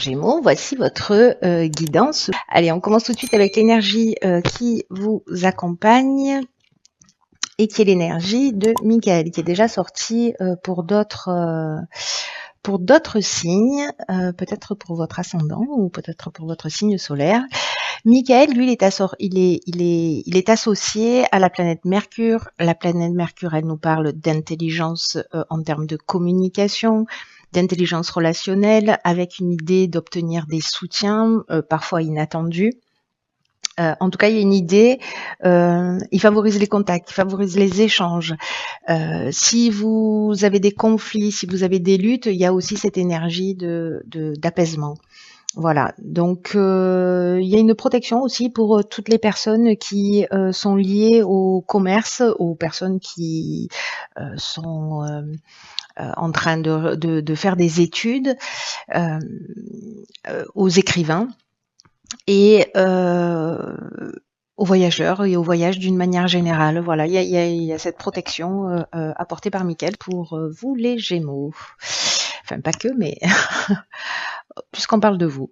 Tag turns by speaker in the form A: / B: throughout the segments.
A: Gémeaux, voici votre guidance. Allez, on commence tout de suite avec l'énergie qui vous accompagne et qui est l'énergie de Michael, qui est déjà sortie pour d'autres signes, peut-être pour votre ascendant ou peut-être pour votre signe solaire. Michael, lui, il est associé à la planète Mercure. La planète Mercure, elle nous parle d'intelligence en termes de communication, d'intelligence relationnelle, avec une idée d'obtenir des soutiens, parfois inattendus. En tout cas, il y a une idée, il favorise les contacts, il favorise les échanges. Si vous avez des conflits, si vous avez des luttes, il y a aussi cette énergie d'apaisement. Voilà, donc il y a une protection aussi pour toutes les personnes qui sont liées au commerce, aux personnes qui sont en train de faire des études, aux écrivains et aux voyageurs et aux voyages d'une manière générale. Voilà, il y a cette protection apportée par Michael pour vous les Gémeaux. Enfin, pas que, mais puisqu'on parle de vous.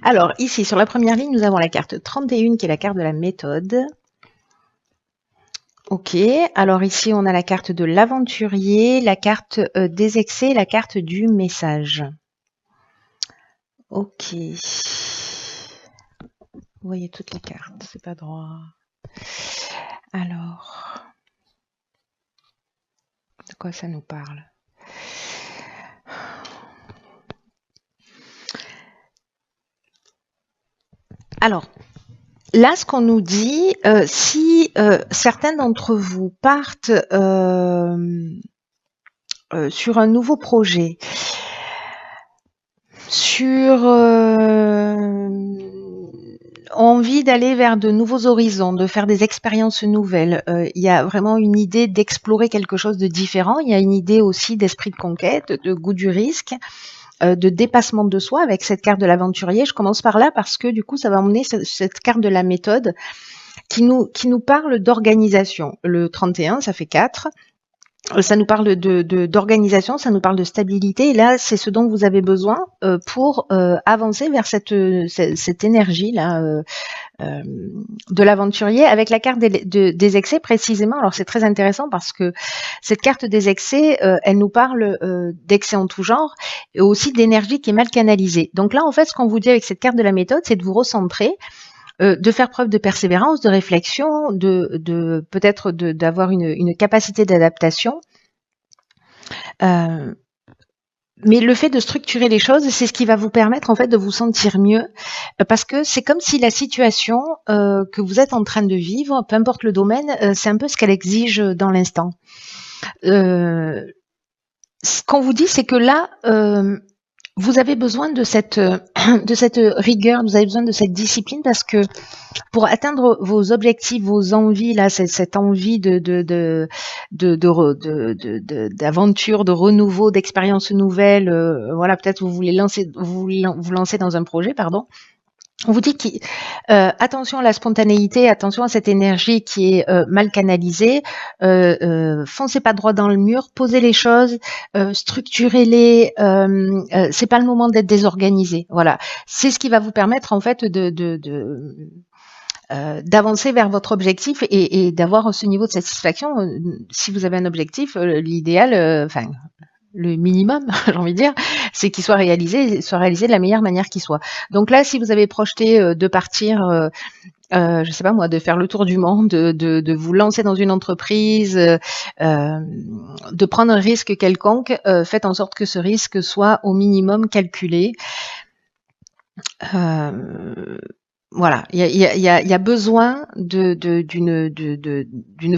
A: Alors, ici, sur la première ligne, nous avons la carte 31, qui est la carte de la méthode. Ok, alors ici, on a la carte de l'aventurier, la carte des excès, la carte du message. Ok. Vous voyez toutes les cartes, c'est pas droit. Alors, de quoi ça nous parle ? Alors, là, ce qu'on nous dit, si certains d'entre vous partent sur un nouveau projet, sur envie d'aller vers de nouveaux horizons, de faire des expériences nouvelles, il y a vraiment une idée d'explorer quelque chose de différent, il y a une idée aussi d'esprit de conquête, de goût du risque, de dépassement de soi avec cette carte de l'aventurier. Je commence par là parce que du coup, ça va emmener cette carte de la méthode qui nous parle d'organisation. Le 31, ça fait 4. Ça nous parle d'organisation, ça nous parle de stabilité. Et là, c'est ce dont vous avez besoin pour avancer vers cette énergie là de l'aventurier avec la carte des excès précisément. Alors c'est très intéressant parce que cette carte des excès, elle nous parle d'excès en tout genre et aussi d'énergie qui est mal canalisée. Donc là, en fait, ce qu'on vous dit avec cette carte de la méthode, c'est de vous recentrer, de faire preuve de persévérance, de réflexion, peut-être d'avoir une capacité d'adaptation. Mais le fait de structurer les choses, c'est ce qui va vous permettre en fait de vous sentir mieux, parce que c'est comme si la situation que vous êtes en train de vivre, peu importe le domaine, c'est un peu ce qu'elle exige dans l'instant. Ce qu'on vous dit, c'est que là, vous avez besoin de cette rigueur, vous avez besoin de cette discipline parce que pour atteindre vos objectifs, vos envies, là, cette envie d'aventure, de renouveau, d'expériences nouvelles, voilà, peut-être vous voulez vous lancer dans un projet, pardon. On vous dit attention à la spontanéité, attention à cette énergie qui est mal canalisée, foncez pas droit dans le mur, posez les choses, structurez-les, c'est pas le moment d'être désorganisé. Voilà, c'est ce qui va vous permettre en fait d'avancer vers votre objectif et d'avoir ce niveau de satisfaction. Si vous avez un objectif, l'idéal, enfin le minimum, j'ai envie de dire, c'est qu'il soit réalisé de la meilleure manière qu'il soit. Donc là, si vous avez projeté de partir, je sais pas moi, de faire le tour du monde, de vous lancer dans une entreprise, de prendre un risque quelconque, faites en sorte que ce risque soit au minimum calculé. Voilà, il y a besoin d'une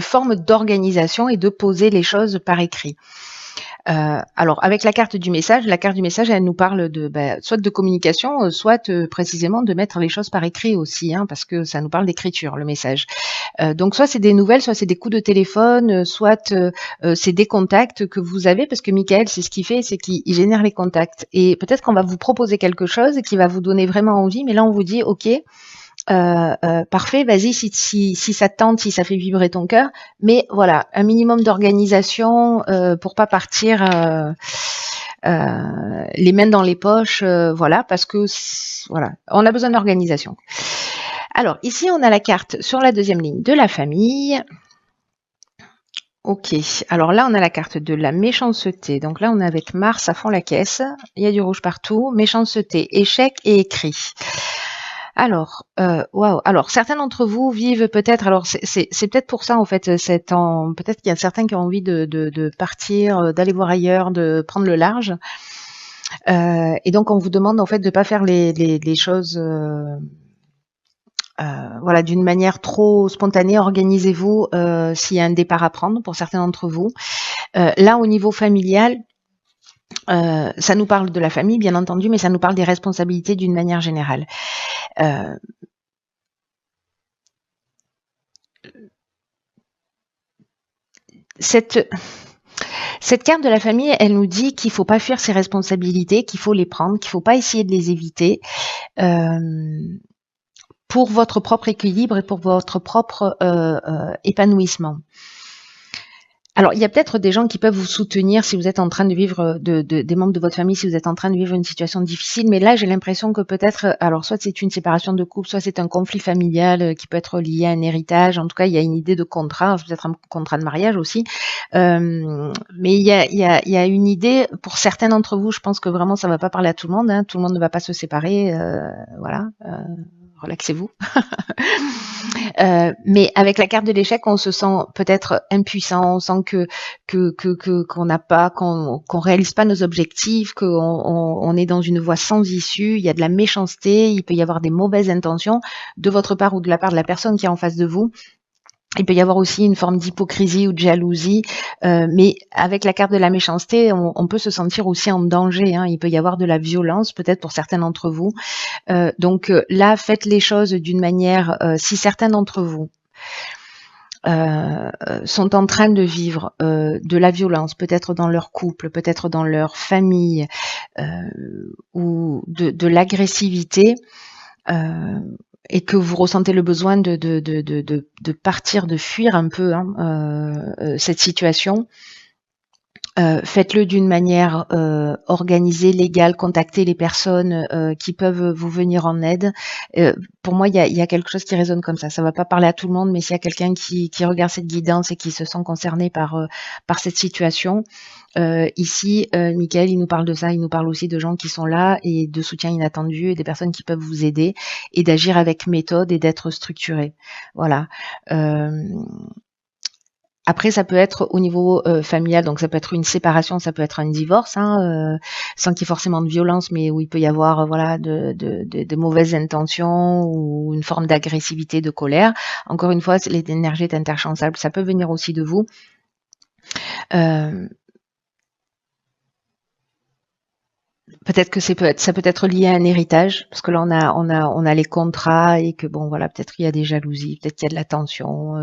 A: forme d'organisation et de poser les choses par écrit. Alors, avec la carte du message, elle nous parle soit de communication, soit précisément de mettre les choses par écrit aussi, hein, parce que ça nous parle d'écriture, le message. Donc, soit c'est des nouvelles, soit c'est des coups de téléphone, soit c'est des contacts que vous avez, parce que Michael, c'est ce qu'il fait, c'est qu'il génère les contacts. Et peut-être qu'on va vous proposer quelque chose qui va vous donner vraiment envie, mais là, on vous dit, OK, parfait, vas-y si ça te tente, si ça fait vibrer ton cœur, mais voilà, un minimum d'organisation pour pas partir les mains dans les poches, voilà, parce que voilà, on a besoin d'organisation. Alors ici, on a la carte sur la deuxième ligne de la famille. Ok, alors là, on a la carte de la méchanceté. Donc là, on est avec Mars à fond la caisse. Il y a du rouge partout. Méchanceté, échec et écrit. Alors, waouh. Alors, certains d'entre vous vivent peut-être. Alors, c'est peut-être pour ça en fait. Peut-être qu'il y a certains qui ont envie de partir, d'aller voir ailleurs, de prendre le large. Et donc, on vous demande en fait de pas faire les choses. Voilà, d'une manière trop spontanée, organisez-vous s'il y a un départ à prendre pour certains d'entre vous. Là, au niveau familial, ça nous parle de la famille, bien entendu, mais ça nous parle des responsabilités d'une manière générale. Cette carte de la famille, elle nous dit qu'il ne faut pas fuir ses responsabilités, qu'il faut les prendre, qu'il ne faut pas essayer de les éviter. Pour votre propre équilibre et pour votre propre épanouissement. Alors, il y a peut-être des gens qui peuvent vous soutenir si vous êtes en train de vivre, des membres de votre famille, si vous êtes en train de vivre une situation difficile, mais là, j'ai l'impression que peut-être, alors soit c'est une séparation de couple, soit c'est un conflit familial qui peut être lié à un héritage, en tout cas, il y a une idée de contrat, peut-être un contrat de mariage aussi, mais il y a une idée, pour certains d'entre vous, je pense que vraiment, ça ne va pas parler à tout le monde, hein, tout le monde ne va pas se séparer, voilà, relaxez-vous. Mais avec la carte de l'échec, on se sent peut-être impuissant, on sent qu'on n'a pas, qu'on réalise pas nos objectifs, qu'on est dans une voie sans issue. Il y a de la méchanceté, il peut y avoir des mauvaises intentions de votre part ou de la part de la personne qui est en face de vous. Il peut y avoir aussi une forme d'hypocrisie ou de jalousie, mais avec la carte de la méchanceté, on peut se sentir aussi en danger, hein. Il peut y avoir de la violence, peut-être pour certains d'entre vous. Donc là, faites les choses d'une manière, si certains d'entre vous sont en train de vivre de la violence, peut-être dans leur couple, peut-être dans leur famille, ou de l'agressivité, et que vous ressentez le besoin de partir, de fuir un peu cette situation, faites-le d'une manière organisée, légale, contactez les personnes qui peuvent vous venir en aide. Pour moi, il y a quelque chose qui résonne comme ça. Ça ne va pas parler à tout le monde, mais s'il y a quelqu'un qui regarde cette guidance et qui se sent concerné par cette situation, ici, Michael, il nous parle de ça, il nous parle aussi de gens qui sont là et de soutien inattendu et des personnes qui peuvent vous aider et d'agir avec méthode et d'être structuré. Voilà. Après, ça peut être au niveau familial, donc ça peut être une séparation, ça peut être un divorce, hein, sans qu'il y ait forcément de violence, mais où il peut y avoir voilà de mauvaises intentions ou une forme d'agressivité, de colère. Encore une fois, l'énergie est interchangeable, ça peut venir aussi de vous. Peut-être que ça peut être lié à un héritage, parce que là on a les contrats et que bon voilà, peut-être qu'il y a des jalousies, peut-être qu'il y a de la tension.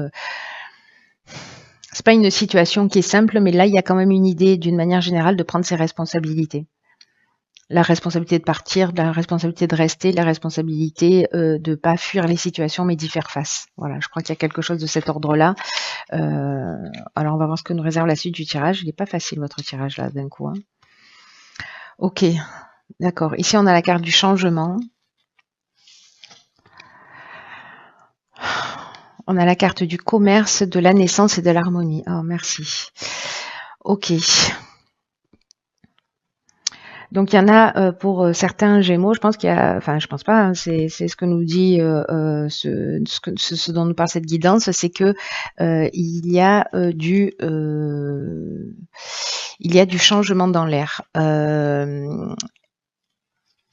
A: C'est pas une situation qui est simple, mais là il y a quand même une idée d'une manière générale de prendre ses responsabilités. La responsabilité de partir, la responsabilité de rester, la responsabilité de pas fuir les situations mais d'y faire face. Voilà, je crois qu'il y a quelque chose de cet ordre-là. Alors on va voir ce que nous réserve la suite du tirage. Il n'est pas facile votre tirage là d'un coup. Hein. Ok, d'accord. Ici, on a la carte du changement. On a la carte du commerce, de la naissance et de l'harmonie. Oh, merci. Ok. Donc, il y en a pour certains Gémeaux. Je pense qu'il y a... Enfin, je pense pas. Hein, c'est ce que nous dit ce dont nous parle cette guidance. C'est que il y a du changement dans l'air.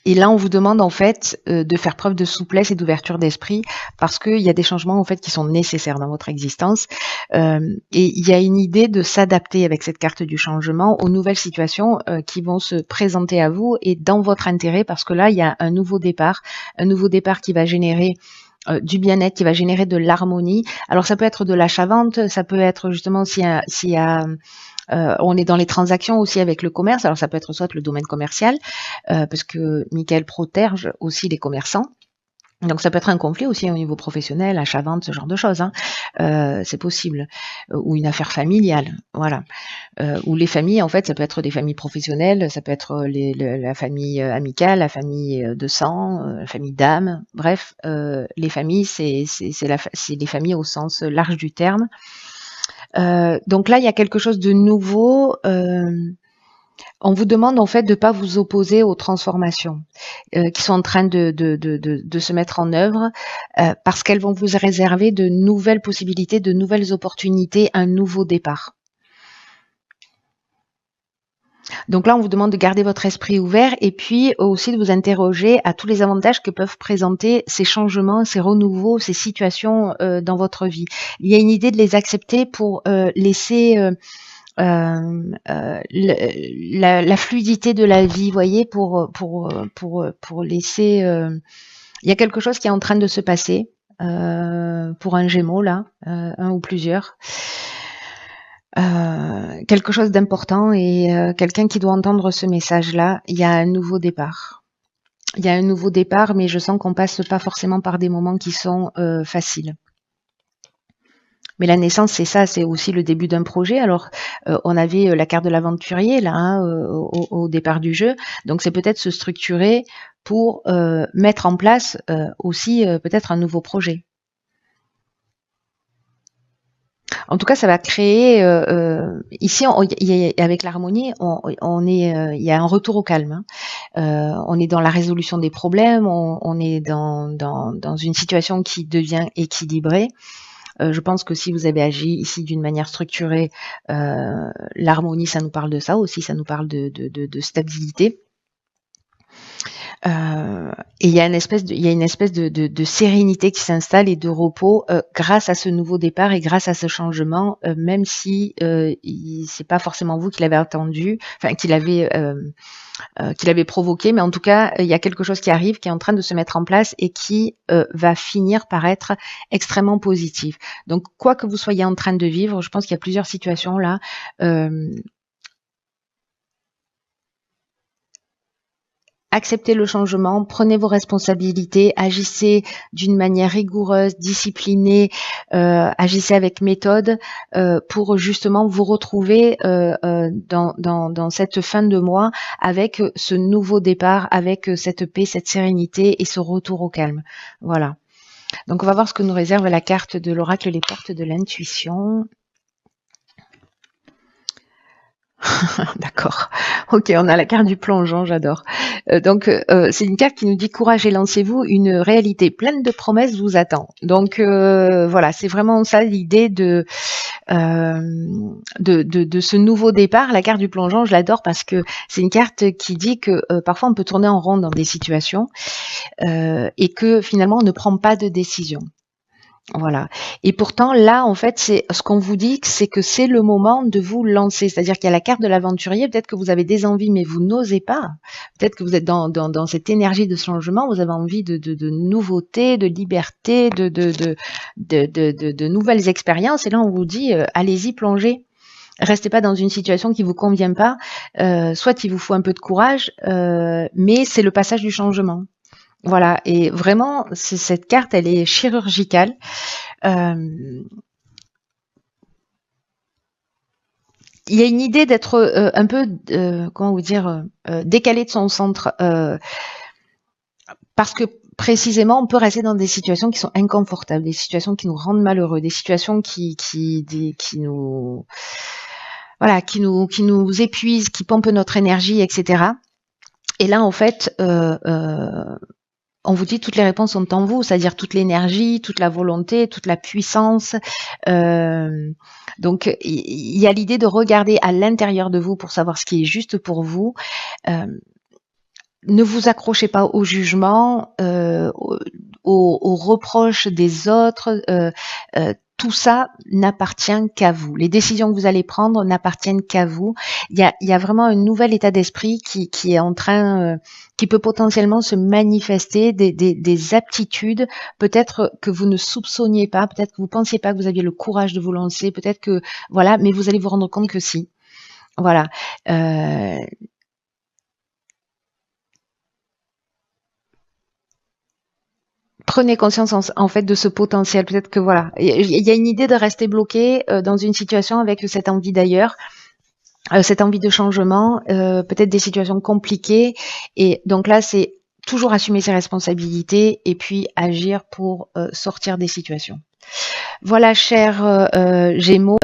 A: Et là, on vous demande en fait de faire preuve de souplesse et d'ouverture d'esprit parce qu'il y a des changements en fait qui sont nécessaires dans votre existence. Et il y a une idée de s'adapter avec cette carte du changement aux nouvelles situations qui vont se présenter à vous et dans votre intérêt parce que là, il y a un nouveau départ qui va générer du bien-être, qui va générer de l'harmonie. Alors ça peut être de l'achat-vente, ça peut être justement s'il y a on est dans les transactions aussi avec le commerce. Alors ça peut être soit le domaine commercial, parce que Michael protège aussi les commerçants. Donc ça peut être un conflit aussi au niveau professionnel, achat-vente, ce genre de choses, hein. C'est possible. Ou une affaire familiale, voilà. Ou les familles, en fait, ça peut être des familles professionnelles, ça peut être la famille amicale, la famille de sang, la famille d'âme. Bref, les familles, c'est les familles au sens large du terme. Donc là, il y a quelque chose de nouveau. On vous demande en fait de ne pas vous opposer aux transformations qui sont en train de se mettre en œuvre parce qu'elles vont vous réserver de nouvelles possibilités, de nouvelles opportunités, un nouveau départ. Donc là, on vous demande de garder votre esprit ouvert et puis aussi de vous interroger à tous les avantages que peuvent présenter ces changements, ces renouveaux, ces situations dans votre vie. Il y a une idée de les accepter pour laisser la fluidité de la vie, voyez, pour laisser. Il y a quelque chose qui est en train de se passer pour un Gémeaux là, un ou plusieurs. Quelque chose d'important et quelqu'un qui doit entendre ce message-là. Il y a un nouveau départ. Il y a un nouveau départ, mais je sens qu'on passe pas forcément par des moments qui sont faciles. Mais la naissance, c'est ça, c'est aussi le début d'un projet. Alors, on avait la carte de l'aventurier là hein, au départ du jeu, donc c'est peut-être se structurer pour mettre en place aussi peut-être un nouveau projet. En tout cas, ça va créer ici avec l'harmonie, il y a un retour au calme. Hein. On est dans la résolution des problèmes, on est dans une situation qui devient équilibrée. Je pense que si vous avez agi ici d'une manière structurée, l'harmonie, ça nous parle de ça aussi, ça nous parle de stabilité. Et il y a une espèce de sérénité qui s'installe et de repos grâce à ce nouveau départ et grâce à ce changement, même si c'est pas forcément vous qui l'avez attendu, enfin qui l'avez provoqué, mais en tout cas, il y a quelque chose qui arrive, qui est en train de se mettre en place et qui va finir par être extrêmement positif. Donc, quoi que vous soyez en train de vivre, je pense qu'il y a plusieurs situations là. Acceptez le changement, prenez vos responsabilités, agissez d'une manière rigoureuse, disciplinée, agissez avec méthode pour justement vous retrouver dans cette fin de mois avec ce nouveau départ, avec cette paix, cette sérénité et ce retour au calme. Voilà. Donc on va voir ce que nous réserve la carte de l'oracle, les portes de l'intuition. D'accord. Ok, on a la carte du plongeon, j'adore. Donc, c'est une carte qui nous dit courage et lancez-vous, une réalité pleine de promesses vous attend. Donc, voilà, c'est vraiment ça l'idée de ce nouveau départ. La carte du plongeon, je l'adore parce que c'est une carte qui dit que parfois on peut tourner en rond dans des situations et que finalement on ne prend pas de décision. Voilà. Et pourtant, là, en fait, c'est ce qu'on vous dit, c'est que c'est le moment de vous lancer. C'est-à-dire qu'il y a la carte de l'aventurier. Peut-être que vous avez des envies, mais vous n'osez pas. Peut-être que vous êtes dans cette énergie de changement. Vous avez envie de nouveautés, de liberté, de nouvelles expériences. Et là, on vous dit, allez-y, plongez. Restez pas dans une situation qui vous convient pas. Soit il vous faut un peu de courage, mais c'est le passage du changement. Voilà, et vraiment, cette carte, elle est chirurgicale. Il y a une idée d'être un peu, comment vous dire, décalé de son centre, parce que précisément, on peut rester dans des situations qui sont inconfortables, des situations qui nous rendent malheureux, des situations qui nous, voilà, qui nous épuisent, qui pompent notre énergie, etc. Et là, en fait, on vous dit toutes les réponses sont en vous, c'est-à-dire toute l'énergie, toute la volonté, toute la puissance. Donc, il y a l'idée de regarder à l'intérieur de vous pour savoir ce qui est juste pour vous. Ne vous accrochez pas au jugement, aux reproches des autres. Tout ça n'appartient qu'à vous. Les décisions que vous allez prendre n'appartiennent qu'à vous. Il y a vraiment un nouvel état d'esprit qui est en train, qui peut potentiellement se manifester, des aptitudes, peut-être que vous ne soupçonniez pas, peut-être que vous pensiez pas que vous aviez le courage de vous lancer, peut-être que, voilà, mais vous allez vous rendre compte que si. Voilà. prenez conscience en fait de ce potentiel. Peut-être que voilà, il y a une idée de rester bloqué dans une situation avec cette envie d'ailleurs, cette envie de changement, peut-être des situations compliquées. Et donc là, c'est toujours assumer ses responsabilités et puis agir pour sortir des situations. Voilà, chers Gémeaux,